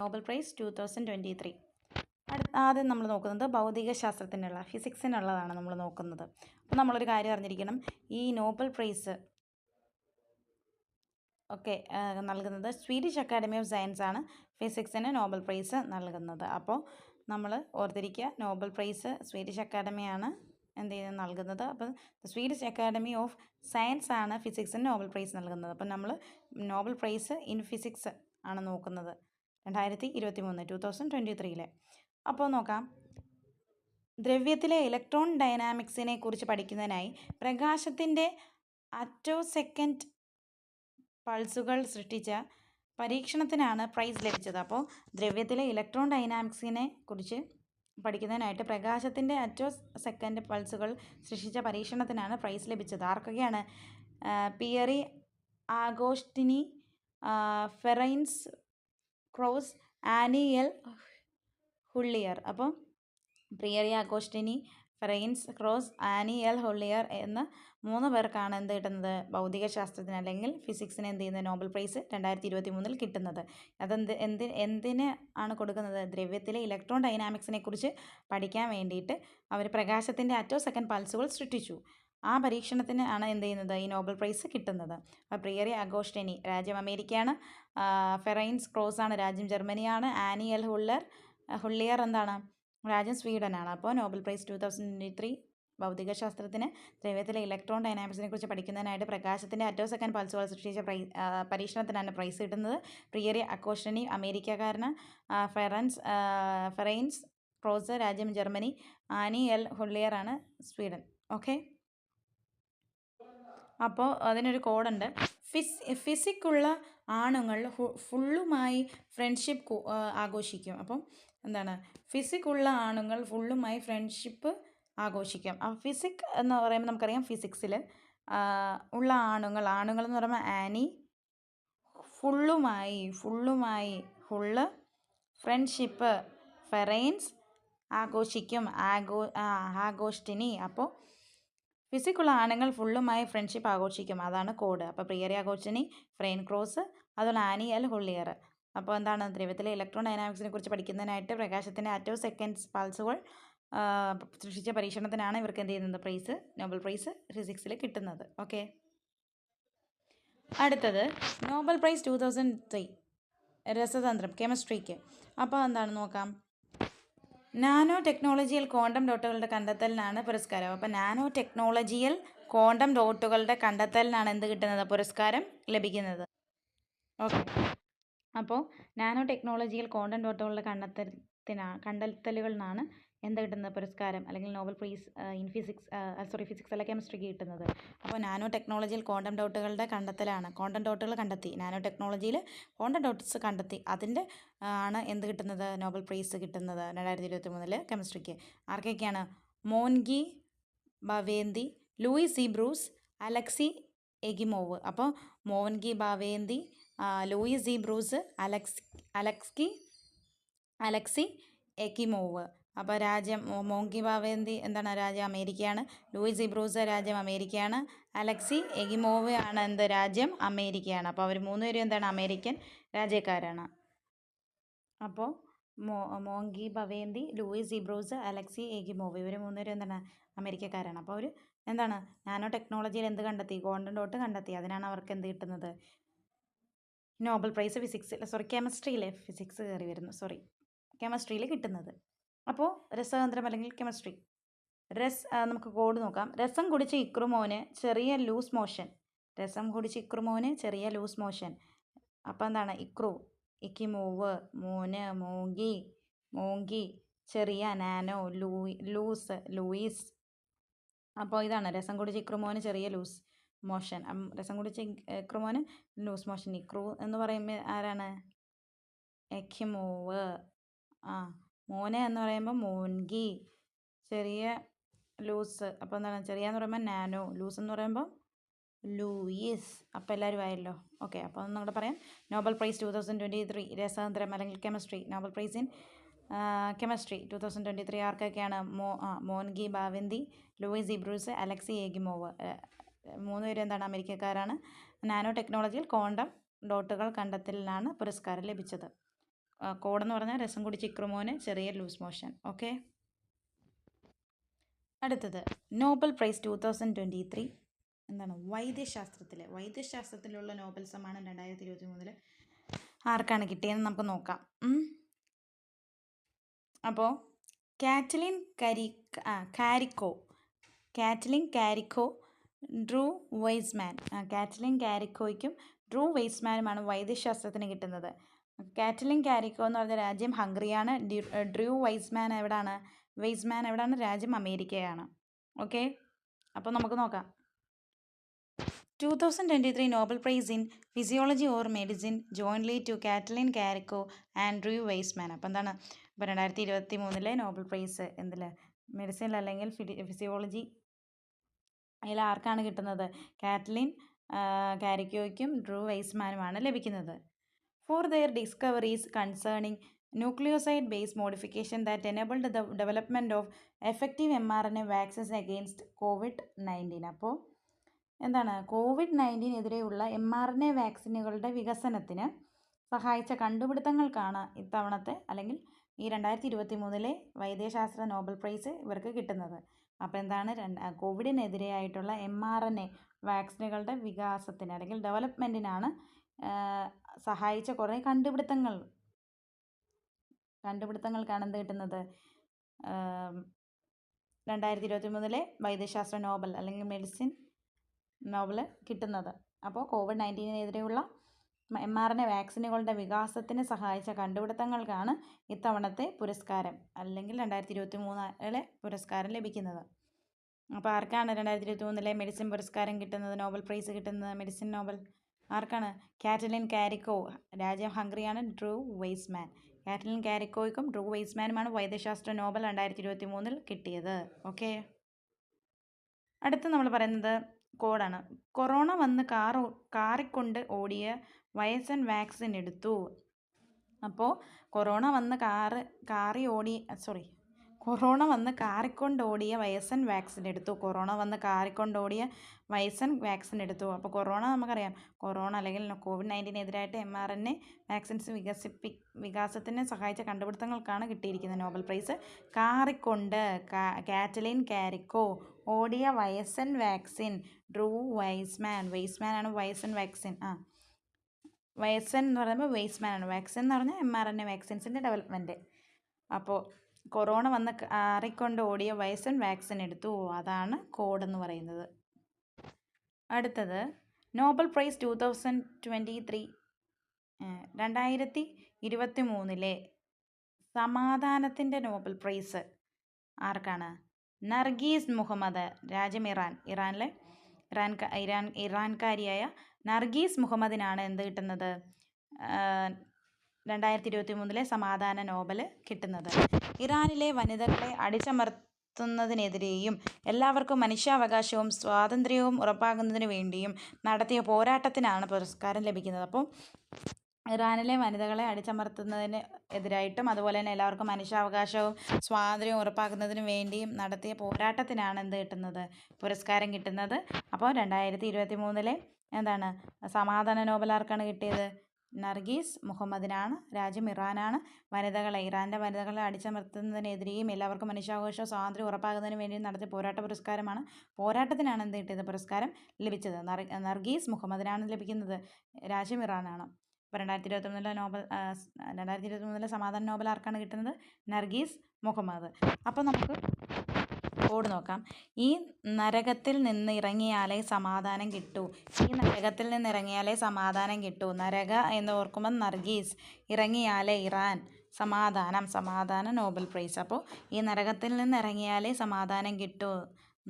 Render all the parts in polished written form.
Nobel prize 2023. ആദ്യം നമ്മൾ നോക്കുന്നത് ഭൗതിക ശാസ്ത്രത്തിനുള്ള ഫിസിക്സിനുള്ളതാണ് നമ്മൾ നോക്കുന്നത്. അപ്പോൾ നമ്മളൊരു കാര്യം അറിഞ്ഞിരിക്കണം, ഈ നോബൽ പ്രൈസ് ഒക്കെ നൽകുന്നത് സ്വീഡിഷ് അക്കാഡമി ഓഫ് സയൻസ് ആണ് ഫിസിക്സിന് നോബൽ പ്രൈസ് നൽകുന്നത്. അപ്പോൾ നമ്മൾ ഓർത്തിരിക്കുക, നോബൽ പ്രൈസ് സ്വീഡിഷ് അക്കാഡമിയാണ് നൽകുന്നത്. അപ്പോൾ സ്വീഡിഷ് അക്കാഡമി ഓഫ് സയൻസ് ആണ് ഫിസിക്സിന് നോബൽ പ്രൈസ് നൽകുന്നത്. അപ്പോൾ നമ്മൾ നോബൽ പ്രൈസ് ഇൻ ഫിസിക്സ് ആണ് നോക്കുന്നത് 2023 അപ്പോൾ നോക്കാം. ദ്രവ്യത്തിലെ ഇലക്ട്രോൺ ഡൈനാമിക്സിനെ കുറിച്ച് പഠിക്കുന്നതിനായി പ്രകാശത്തിൻ്റെ അറ്റോസെക്കൻഡ് പൾസുകൾ സൃഷ്ടിച്ച പരീക്ഷണത്തിനാണ് പ്രൈസ് ലഭിച്ചത്. അപ്പോൾ ദ്രവ്യത്തിലെ ഇലക്ട്രോൺ ഡൈനാമിക്സിനെ കുറിച്ച് പഠിക്കുന്നതിനായിട്ട് പ്രകാശത്തിൻ്റെ അറ്റോസെക്കൻഡ് പൾസുകൾ സൃഷ്ടിച്ച പരീക്ഷണത്തിനാണ് പ്രൈസ് ലഭിച്ചത്. ആർക്കൊക്കെയാണ്? Pierre Agostini, Ferenc Krausz, Anne L'Huillier. അപ്പോൾ Pierre Agostini, Ferenc Krausz, Anne L'Huillier എന്ന 3 പേർക്കാണ് എന്ത് കിട്ടുന്നത്? ഭൗതിക ശാസ്ത്രത്തിന് അല്ലെങ്കിൽ ഫിസിക്സിന് നോബൽ പ്രൈസ് 2023 കിട്ടുന്നത്. എന്തിന് ആണ് കൊടുക്കുന്നത്? ദ്രവ്യത്തിലെ ഇലക്ട്രോൺ ഡൈനാമിക്സിനെ കുറിച്ച് പഠിക്കാൻ വേണ്ടിയിട്ട് അവർ പ്രകാശത്തിൻ്റെ അറ്റോസെക്കൻഡ് പൾസുകൾ സൃഷ്ടിച്ചു. ആ പരീക്ഷണത്തിന് ആണ് ഈ നോബൽ പ്രൈസ് കിട്ടുന്നത്. അപ്പോൾ പിയറി ആഗോസ്റ്റിനി രാജ്യം അമേരിക്കയാണ്, ഫെറൈൻസ് ക്രോസ് ആണ് രാജ്യം ജർമ്മനിയാണ്, ആനി എൽ ഹുള്ളിയർ എന്താണ്? രാജ്യം സ്വീഡനാണ്. അപ്പോൾ നോബൽ പ്രൈസ് 2023 ഭൗതികശാസ്ത്രത്തിന് ദ്രവ്യത്തിലെ ഇലക്ട്രോൺ ഡൈനാമിക്സിനെ കുറിച്ച് പഠിക്കുന്നതിനായിട്ട് പ്രകാശത്തിൻ്റെ അറ്റോസെക്കൻഡ് പൾസുകൾ സൃഷ്ടിച്ച പരീക്ഷണത്തിനാണ് പ്രൈസ് കിട്ടുന്നത്. പിയറി ആഗോസ്റ്റിനി അമേരിക്കക്കാരന്, ഫെറൈൻസ് ക്രോസ് രാജ്യം ജർമ്മനി, ആനി എൽ ഹുള്ളിയർ ആണ് സ്വീഡൻ. ഓക്കെ, അപ്പോൾ അതിനൊരു കോഡുണ്ട്. ഫിസിക്കുള്ള ആണുങ്ങൾ ഫുള്ളുമായി ഫ്രണ്ട്ഷിപ്പ് ആഘോഷിക്കും. അപ്പം എന്താണ്? ഫിസിക്കുള്ള ആണുങ്ങൾ ഫുള്ളുമായി ഫ്രണ്ട്ഷിപ്പ് ആഘോഷിക്കും. ആ ഫിസിക് എന്ന് പറയുമ്പോൾ നമുക്കറിയാം, ഫിസിക്സിൽ ഉള്ള ആണുങ്ങൾ എന്ന് പറയുമ്പോൾ ആനി, ഫുള്ളുമായി ഫ്രണ്ട്ഷിപ്പ്, ഫെറൈൻസ് ആഘോഷിക്കും, ആഗോസ്റ്റിനി. അപ്പോൾ ഫിസിക്കുള്ള ആണുങ്ങൾ ഫുള്ളുമായി ഫ്രണ്ട്ഷിപ്പ് ആഘോഷിക്കും, അതാണ് കോഡ്. അപ്പോൾ പിയറി ആഗോസ്റ്റിനി, ഫെറൈൻ ക്രോസ്, അതുപോലെ ആനി എൽ ഹുള്ളിയർ. അപ്പോൾ എന്താണ്? ദ്രവ്യത്തിലെ ഇലക്ട്രോൺ ഡൈനാമിക്സിനെ കുറിച്ച് പഠിക്കുന്നതിനായിട്ട് പ്രകാശത്തിൻ്റെ അറ്റോസെക്കൻഡ് പൾസുകൾ സൃഷ്ടിച്ച പരീക്ഷണത്തിനാണ് ഇവർക്ക് പ്രൈസ്, നോബൽ പ്രൈസ് ഫിസിക്സിൽ കിട്ടുന്നത്. ഓക്കെ, അടുത്തത് നോബൽ പ്രൈസ് 2003 രസതന്ത്രം, കെമിസ്ട്രിക്ക്. അപ്പോൾ എന്താണ് നോക്കാം. നാനോ ടെക്നോളജിയിൽ ക്വാണ്ടം ഡോട്ടുകളുടെ കണ്ടെത്തലിനാണ് പുരസ്കാരം. അപ്പോൾ നാനോ ടെക്നോളജിയിൽ ക്വാണ്ടം ഡോട്ടുകളുടെ കണ്ടെത്തലിനാണ് എന്ത് കിട്ടുന്നത്? പുരസ്കാരം ലഭിക്കുന്നത്. ഓക്കെ, അപ്പോൾ നാനോ ടെക്നോളജിയിൽ ക്വാണ്ടം ഡോട്ടുകളുടെ കണ്ടെത്തലുകളിനാണ് എന്ത് കിട്ടുന്നത്? പുരസ്കാരം അല്ലെങ്കിൽ നോബൽ പ്രൈസ് ഇൻ ഫിസിക്സ് അല്ല, കെമിസ്ട്രിക്ക് കിട്ടുന്നത്. അപ്പോൾ നാനോ ടെക്നോളജിയിൽ ക്വാണ്ടം ഡോട്ടുകളുടെ കണ്ടെത്തലാണ്. ക്വാണ്ടം ഡോട്ടുകൾ കണ്ടെത്തി, നാനോ ടെക്നോളജിയിൽ ക്വാണ്ടം ഡോട്ട്സ് കണ്ടെത്തി, അതിൻ്റെ ആണ് എന്ത് കിട്ടുന്നത്? നോബൽ പ്രൈസ് കിട്ടുന്നത് 2023 കെമിസ്ട്രിക്ക്. ആർക്കൊക്കെയാണ്? മോൻഗി ബവേന്തി, ലൂയി സി ബ്രൂസ്, അലക്സി എഗിമോവ്. അപ്പോൾ മോൻഗി ബവേന്തി, ലൂയി സി ബ്രൂസ്, അലക്സി എഗിമോവ്. അപ്പോൾ രാജ്യം മോങ്കി ബാവേന്തി എന്താണ്? രാജ്യം അമേരിക്കയാണ്. ലൂയി സി ബ്രൂസ് രാജ്യം അമേരിക്കയാണ്. അലക്സി എഗിമോവ് ആണ് എന്ത്? രാജ്യം അമേരിക്കയാണ്. അപ്പോൾ അവർ 3 പേരും എന്താണ്? അമേരിക്കൻ രാജ്യക്കാരാണ്. അപ്പോൾ Moungi Bawendi, Louis C Brus, Alexei Ekimov ഇവർ 3 പേരും എന്താണ്? അമേരിക്കക്കാരാണ്. അപ്പോൾ അവർ എന്താണ്? നാനോ ടെക്നോളജിയിൽ എന്ത് കണ്ടെത്തി? ക്വാണ്ടം ഡോട്ട് കണ്ടെത്തി. അതിനാണ് അവർക്ക് എന്ത് കിട്ടുന്നത്? നോബൽ പ്രൈസ് കെമിസ്ട്രിയിൽ, ഫിസിക്സ് കയറി വരുന്നു, കെമിസ്ട്രിയിൽ കിട്ടുന്നത്. അപ്പോൾ രസതന്ത്രം അല്ലെങ്കിൽ കെമിസ്ട്രി. നമുക്ക് കോഡ് നോക്കാം. രസം കുടിച്ച ഇക്രുമോന് ചെറിയ ലൂസ് മോഷൻ. അപ്പോൾ എന്താണ്? ഇക്കിമോവ്, മോന്, മോങ്കി, ചെറിയ, നാനോ, ലൂയിസ്. അപ്പോൾ ഇതാണ് രസം കുടിച്ച ഇക്രുമോന് ചെറിയ ലൂസ് മോഷൻ. രസം കുടിച്ച ഇക്രുമോന് ലൂസ് മോഷൻ. ഇക്രു എന്ന് പറയുമ്പോൾ ആരാണ്? എക്കിമോവ്. മോനെ എന്ന് പറയുമ്പോൾ മോൻഗി, ചെറിയ ലൂസ്. അപ്പോൾ എന്താണ്? ചെറിയ എന്ന് പറയുമ്പോൾ നാനോ, ലൂസ് എന്ന് പറയുമ്പോൾ ലൂയിസ്. അപ്പോൾ എല്ലാവരും ആയല്ലോ. ഓക്കെ, അപ്പോൾ ഒന്ന് കൂടെ പറയാം. നോബൽ പ്രൈസ് 2023 രസതന്ത്രം അല്ലെങ്കിൽ chemistry. Nobel prize in chemistry 2023 ആർക്കൊക്കെയാണ്? Moungi Bawendi, Louis C Brus, Alexei Ekimov. 3 പേരും എന്താണ്? അമേരിക്കക്കാരാണ്. നാനോ ടെക്നോളജിയിൽ ക്വാണ്ടം ഡോട്ടുകൾ കണ്ടെത്തലിനാണ് പുരസ്കാരം ലഭിച്ചത്. കോഡെന്ന് പറഞ്ഞാൽ രസം കുടിച്ച് ഇക്രുമോന് ചെറിയ ലൂസ് മോഷൻ. ഓക്കെ. അടുത്തത് നോബൽ പ്രൈസ് 2023 എന്താണ്? വൈദ്യശാസ്ത്രത്തിലുള്ള നോബൽ സമ്മാനം 2023 ആർക്കാണ് കിട്ടിയതെന്ന് നമുക്ക് നോക്കാം. അപ്പോൾ Katalin Kariko, Drew Weissman. Katalin കാരിക്കോയ്ക്കും ഡ്രൂ വെയ്സ്മാനുമാണ് വൈദ്യശാസ്ത്രത്തിന് കിട്ടുന്നത്. കാറ്റലിൻ കാരിക്കോ എന്ന് പറഞ്ഞ രാജ്യം ഹംഗറിയാണ്. ഡ്രൂ വെയ്സ്മാൻ എവിടാണ്? രാജ്യം അമേരിക്കയാണ്. ഓക്കെ. അപ്പോൾ നമുക്ക് നോക്കാം. 2023 Nobel prize in physiology or medicine jointly to Katalin Kariko and Drew Weissman. അപ്പോൾ എന്താണ്? ഇപ്പോൾ 2023 നോബൽ പ്രൈസ് എന്തിൽ? മെഡിസിനിൽ അല്ലെങ്കിൽ ഫിസിയോളജി അതിൽ ആർക്കാണ് കിട്ടുന്നത്? കാറ്റലിൻ കാരിക്കോയ്ക്കും ഡ്രൂ വെയ്സ്മാനുമാണ് ലഭിക്കുന്നത്. For their discoveries concerning nucleoside base modification that enabled the development of effective mRNA vaccines against COVID-19. അപ്പോൾ എന്താണ്? COVID-19-എതിരെയുള്ള mRNA വാക്സിനുകളുടെ വികസനത്തിന് സഹായിച്ച കണ്ടുപിടുത്തങ്ങൾക്കാണ് ഇത്തവണത്തെ അല്ലെങ്കിൽ ഈ 2023 വൈദ്യശാസ്ത്ര നോബൽ പ്രൈസ് ഇവർക്ക് കിട്ടുന്നത്. അപ്പോൾ എന്താണ്? കോവിഡിനെതിരെയായിട്ടുള്ള mRNA വാക്സിനുകളുടെ വികാസത്തിന് അല്ലെങ്കിൽ ഡെവലപ്മെൻറ്റിനാണ് സഹായിച്ച കുറേ കണ്ടുപിടുത്തങ്ങൾക്കാണ് എന്ത് കിട്ടുന്നത്? 2023 വൈദ്യശാസ്ത്ര നോബൽ അല്ലെങ്കിൽ മെഡിസിൻ നോബൽ കിട്ടുന്നത്. അപ്പോൾ COVID-19-നെതിരെയുള്ള mRNA വാക്സിനുകളുടെ വികാസത്തിന് സഹായിച്ച കണ്ടുപിടുത്തങ്ങൾക്കാണ് ഇത്തവണത്തെ പുരസ്കാരം അല്ലെങ്കിൽ 2023 പുരസ്കാരം ലഭിക്കുന്നത്. അപ്പോൾ ആർക്കാണ് 2023 മെഡിസിൻ പുരസ്കാരം കിട്ടുന്നത്? നോബൽ പ്രൈസ് കിട്ടുന്നത് മെഡിസിൻ നോബൽ ആർക്കാണ്? കാറ്റലിൻ കാരിക്കോ, രാജ്യം ഹംഗറിയാണ്. Drew Weissman. കാറ്റലിൻ കാരിക്കോയ്ക്കും ഡ്രൂ വെയ്സ്മാനുമാണ് വൈദ്യശാസ്ത്ര നോബൽ 2023 കിട്ടിയത്. ഓക്കെ. അടുത്ത് നമ്മൾ പറയുന്നത് കോഡാണ്. കൊറോണ വന്ന് കാറിക്കൊണ്ട് ഓടിയ വയസ്സൻ വാക്സിൻ എടുത്തു. അപ്പോൾ കൊറോണ വന്ന് കാറിക്കൊണ്ടോടിയ വയസ്സൻ വാക്സിൻ എടുത്തു. അപ്പോൾ കൊറോണ നമുക്കറിയാം. കൊറോണ അല്ലെങ്കിൽ COVID-19-എതിരായിട്ട് mRNA വാക്സിൻസ് വികാസത്തിന് സഹായിച്ച കണ്ടുപിടുത്തങ്ങൾക്കാണ് കിട്ടിയിരിക്കുന്നത് നോബൽ പ്രൈസ്. കാറ്റലിൻ കാരിക്കോ, ഓടിയ വയസ്സൻ വാക്സിൻ, ഡ്രൂ വെയ്സ്മാനാണ് വയസ്സൻ വാക്സിൻ. വയസ്സൻ എന്ന് പറയുമ്പോൾ വെയ്സ്മാനാണ്. വാക്സിൻ എന്ന് പറഞ്ഞാൽ mRNA വാക്സിൻസിൻ്റെ ഡെവലപ്മെൻറ്റ്. അപ്പോൾ കൊറോണ വന്ന് കാറിക്കൊണ്ട് ഓടിയ വയസ്സൻ വാക്സിൻ എടുത്തു. അതാണ് കോഡെന്ന് പറയുന്നത്. അടുത്തത് നോബൽ പ്രൈസ് 2023 2023 സമാധാനത്തിൻ്റെ നോബൽ പ്രൈസ് ആർക്കാണ്? നർഗീസ് മുഹമ്മദ്, രാജ്യം ഇറാൻകാരിയായ നർഗീസ് മുഹമ്മദിനാണ് എന്ത് കിട്ടുന്നത്? 2023 സമാധാന നോബൽ കിട്ടുന്നത്. ഇറാനിലെ വനിതകളെ അടിച്ചമർത്തുന്നതിനെതിരെയും എല്ലാവർക്കും മനുഷ്യാവകാശവും സ്വാതന്ത്ര്യവും ഉറപ്പാക്കുന്നതിനു വേണ്ടിയും നടത്തിയ പോരാട്ടത്തിനാണ് പുരസ്കാരം ലഭിക്കുന്നത്. അപ്പോൾ ഇറാനിലെ വനിതകളെ അടിച്ചമർത്തുന്നതിന് എതിരായിട്ടും അതുപോലെ തന്നെ എല്ലാവർക്കും മനുഷ്യാവകാശവും സ്വാതന്ത്ര്യവും ഉറപ്പാക്കുന്നതിന് വേണ്ടിയും നടത്തിയ പോരാട്ടത്തിനാണ് എന്ത് കിട്ടുന്നത്? പുരസ്കാരം കിട്ടുന്നത്. അപ്പോൾ 2023 എന്താണ്? സമാധാന നോബൽ ആർക്കാണ് കിട്ടിയത്? നർഗീസ് മുഹമ്മദിനാണ്. രാജ്യം ഇറാനാണ്. ഇറാൻ്റെ വനിതകളെ അടിച്ചമർത്തുന്നതിനെതിരെയും എല്ലാവർക്കും മനുഷ്യാവകാശവും സ്വാതന്ത്ര്യം ഉറപ്പാക്കുന്നതിന് വേണ്ടിയും നടത്തിയ പോരാട്ടത്തിനാണ് എന്ത് കിട്ടിയത്? പുരസ്കാരം ലഭിച്ചത്. നർഗീസ് മുഹമ്മദിനാണ് ലഭിക്കുന്നത്. രാജ്യം ഇറാനാണ്. അപ്പോൾ 2023 സമാധാന നോബൽ ആർക്കാണ് കിട്ടുന്നത്? നർഗീസ് മുഹമ്മദ്. അപ്പോൾ നമുക്ക് കോഡ് നോക്കാം. ഈ നരകത്തിൽ നിന്ന് ഇറങ്ങിയാലേ സമാധാനം കിട്ടൂ. നരക എന്ന് ഓർക്കുമ്പോൾ നർഗീസ്, ഇറങ്ങിയാലേ ഇറാൻ, സമാധാന നോബൽ പ്രൈസ്. അപ്പോൾ ഈ നരകത്തിൽ നിന്ന് ഇറങ്ങിയാലേ സമാധാനം കിട്ടൂ.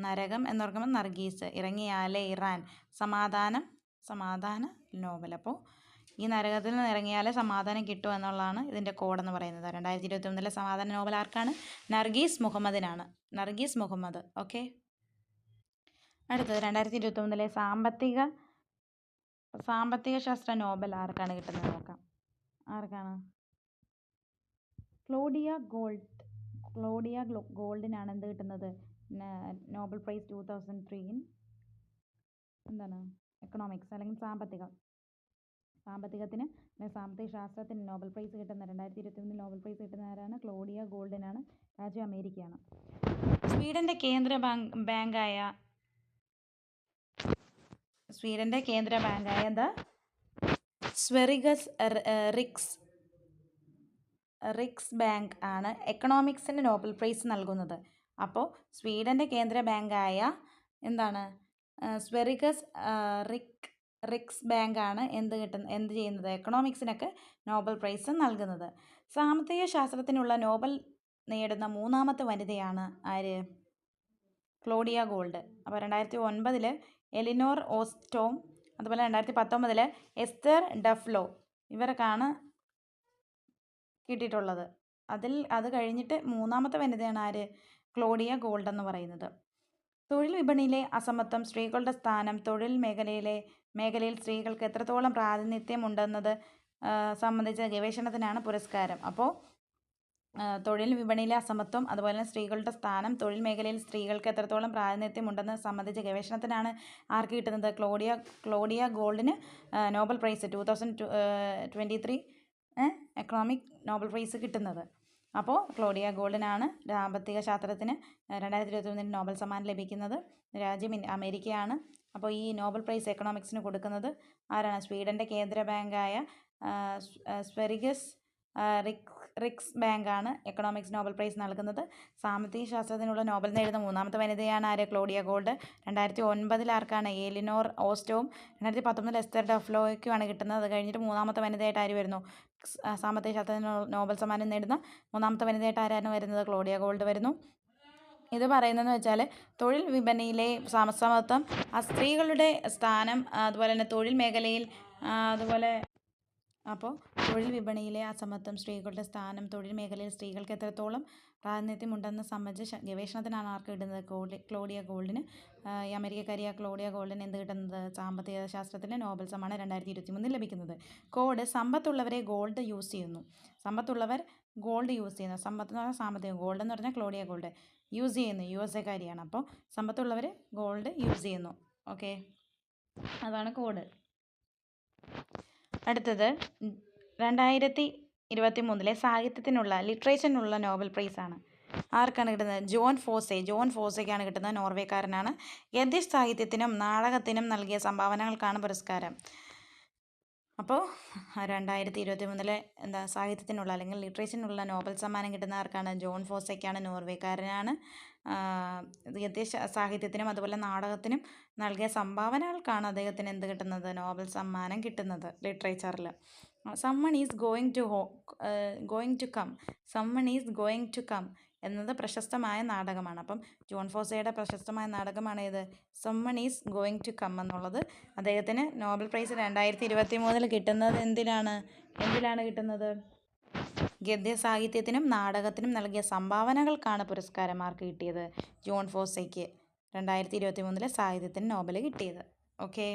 നരകം എന്നോർക്കുമ്പോൾ നർഗീസ്, ഇറങ്ങിയാലേ ഇറാൻ, സമാധാന നോബൽ. അപ്പോൾ ഈ നരകത്തിൽ നിന്ന് ഇറങ്ങിയാലേ സമാധാനം കിട്ടും എന്നുള്ളതാണ് ഇതിൻ്റെ കോഡെന്ന് പറയുന്നത്. 2023 സമാധാന നോബൽ ആർക്കാണ്? നർഗീസ് മുഹമ്മദിനാണ്. നർഗീസ് മുഹമ്മദ്. ഓക്കെ. അടുത്തത് 2023 സാമ്പത്തിക ശാസ്ത്ര നോബൽ ആർക്കാണ് കിട്ടുന്നത് നോക്കാം. ആർക്കാണ്? ക്ലോഡിയ ഗോൾഡിനാണ് എന്ത് കിട്ടുന്നത്? നോബൽ പ്രൈസ് 2003 എന്താണ്? എക്കണോമിക്സ് അല്ലെങ്കിൽ സാമ്പത്തിക ശാസ്ത്രത്തിന് നോബൽ പ്രൈസ് കിട്ടുന്ന 2021 നോബൽ പ്രൈസ് കിട്ടുന്ന ആരാണ്? ക്ലോഡിയ ഗോൾഡിനാണ്. രാജ്യം അമേരിക്കയാണ്. സ്വീഡന്റെ കേന്ദ്ര ബാങ്കായ സ്വെറിഗസ് റിക്സ് ബാങ്ക് ആണ് എക്കണോമിക്സിന് നോബൽ പ്രൈസ് നൽകുന്നത്. അപ്പോൾ സ്വീഡന്റെ കേന്ദ്ര ബാങ്കായ എന്താണ്? സ്വെറിഗസ് റിക്സ് ബാങ്ക് ആണ് എന്ത് ചെയ്യുന്നത്? എക്കണോമിക്സിനൊക്കെ നോബൽ പ്രൈസ് നൽകുന്നത്. സാമ്പത്തിക ശാസ്ത്രത്തിനുള്ള നോബൽ നേടുന്ന മൂന്നാമത്തെ വനിതയാണ് ആര്? Claudia gold. അപ്പോൾ 2009 എലിനോർ ഓസ്റ്റോം, അതുപോലെ 2019 എസ്തർ ഡഫ്ലോ, ഇവർക്കാണ് കിട്ടിയിട്ടുള്ളത്. അത് കഴിഞ്ഞിട്ട് മൂന്നാമത്തെ വനിതയാണ് ആര്? ക്ലോഡിയ ഗോൾഡ് എന്ന് പറയുന്നത്. തൊഴിൽ വിപണിയിലെ അസമത്വം, സ്ത്രീകളുടെ സ്ഥാനം, തൊഴിൽ മേഖലയിൽ സ്ത്രീകൾക്ക് എത്രത്തോളം പ്രാതിനിധ്യം ഉണ്ടെന്നത് സംബന്ധിച്ച ഗവേഷണത്തിനാണ് പുരസ്കാരം. അപ്പോൾ തൊഴിൽ വിപണിയിലെ അസമത്വം, അതുപോലെ തന്നെ സ്ത്രീകളുടെ സ്ഥാനം, തൊഴിൽ മേഖലയിൽ സ്ത്രീകൾക്ക് എത്രത്തോളം പ്രാതിനിധ്യം ഉണ്ടെന്ന് സംബന്ധിച്ച ഗവേഷണത്തിനാണ് ആർക്ക് കിട്ടുന്നത്? ക്ലോഡിയ ഗോൾഡിന് Nobel prize 2023 economic Nobel prize കിട്ടുന്നത്. അപ്പോൾ ക്ലോഡിയ ഗോൾഡിനാണ് സാമ്പത്തിക ശാസ്ത്രത്തിന് 2021 നോബൽ സമ്മാനം ലഭിക്കുന്നത്. രാജ്യം അമേരിക്കയാണ്. അപ്പോൾ ഈ നോബൽ പ്രൈസ് എക്കണോമിക്സിന് കൊടുക്കുന്നത് ആരാണ്? സ്വീഡന്റെ കേന്ദ്ര ബാങ്കായ സ്വെറിഗസ് റിക്സ് ബാങ്കാണ് എക്കണോമിക്സ് നോബൽ പ്രൈസ് നൽകുന്നത്. സാമ്പത്തിക ശാസ്ത്രത്തിനുള്ള നോബൽ നേടുന്ന മൂന്നാമത്തെ വനിതയാണ് ആര്? Claudia gold. 2009 ആർക്കാണ്? എലിനോർ ഓസ്റ്റോം. 2019 എസ്തർ ഡഫ്ലോയ്ക്കുമാണ് കിട്ടുന്നത്. അത് കഴിഞ്ഞിട്ട് മൂന്നാമത്തെ വനിതയായിട്ട് ആര് വരുന്നു? സാമ്പത്തിക ശാസ്ത്രത്തിന് നോബൽ സമ്മാനം നേടുന്ന മൂന്നാമത്തെ വനിതയായിട്ട് ആരാണ് വരുന്നത്? ക്ലോഡിയ ഗോൾഡ് വരുന്നു. ഇത് പറയുന്നതെന്ന് വെച്ചാൽ തൊഴിൽ വിപണിയിലെ സമത്വം, സ്ത്രീകളുടെ സ്ഥാനം, അതുപോലെ തന്നെ തൊഴിൽ മേഖലയിൽ അപ്പോൾ തൊഴിൽ വിപണിയിലെ അസമത്വം, സ്ത്രീകളുടെ സ്ഥാനം, തൊഴിൽ മേഖലയിൽ സ്ത്രീകൾക്ക് എത്രത്തോളം പ്രാതിനിധ്യം ഉണ്ടെന്ന് സംബന്ധിച്ച ഗവേഷണത്തിനാണ് ആർക്ക് കിട്ടുന്നത്? ക്ലോഡിയ ഗോൾഡിന്. ഈ അമേരിക്കക്കാരിയായ ക്ലോഡിയ ഗോൾഡിന് എന്ത് കിട്ടുന്നത്? സാമ്പത്തിക ശാസ്ത്രത്തിന് നോബൽ സമ്മാനം 2023 ലഭിക്കുന്നത്. കോഡ് സമ്പത്തുള്ളവരെ ഗോൾഡ് യൂസ് ചെയ്യുന്നു. സമ്പത്തുള്ളവർ ഗോൾഡ് യൂസ് ചെയ്യുന്നു. സമ്പത്ത് എന്ന് പറഞ്ഞാൽ സാമ്പത്തികം, ഗോൾഡ് എന്ന് പറഞ്ഞാൽ ക്ലോഡിയ ഗോൾഡ് യൂസ് ചെയ്യുന്നു. USA കാരിയാണ്. അപ്പോൾ സമ്പത്തുള്ളവർ ഗോൾഡ് യൂസ് ചെയ്യുന്നു. ഓക്കെ, അതാണ് കോഡ്. അടുത്തത് 2023 സാഹിത്യത്തിനുള്ള ലിറ്ററേച്ചറിനുള്ള നോബൽ പ്രൈസാണ്. ആർക്കാണ് കിട്ടുന്നത്? ജോൺ ഫോസെയ്ക്കാണ് കിട്ടുന്നത്. നോർവേക്കാരനാണ്. ഗദ്യ സാഹിത്യത്തിനും നാടകത്തിനും നൽകിയ സംഭാവനകൾക്കാണ് പുരസ്കാരം. അപ്പോൾ 2023 സാഹിത്യത്തിനുള്ള അല്ലെങ്കിൽ ലിറ്ററേച്ചറിനുള്ള നോബൽ സമ്മാനം കിട്ടുന്ന ആർക്കാണ്? ജോൺ ഫോസെയ്ക്കാണ്. നോർവേക്കാരനാണ്. ഗദ്യ സാഹിത്യത്തിനും അതുപോലെ നാടകത്തിനും നൽകിയ സംഭാവനകൾക്കാണ് അദ്ദേഹത്തിന് എന്ത് കിട്ടുന്നത്? നോബൽ സമ്മാനം കിട്ടുന്നത് ലിറ്ററേച്ചറിൽ. Someone is going to come എന്നത് പ്രശസ്തമായ നാടകമാണ്. അപ്പം ജോൺ ഫോസെയുടെ പ്രശസ്തമായ നാടകമാണ് ഏത്? Someone is going to come എന്നുള്ളത്. അദ്ദേഹത്തിന് നോബൽ പ്രൈസ് 2023 കിട്ടുന്നത് എന്തിലാണ് കിട്ടുന്നത്? ഗദ്യ സാഹിത്യത്തിനും നാടകത്തിനും നൽകിയ സംഭാവനകൾക്കാണ് പുരസ്കാരമാർക്ക് കിട്ടിയത്? ജോൺ ഫോസെയ്ക്ക് 2023 സാഹിത്യത്തിന് നോബൽ കിട്ടിയത്. ഓക്കെ.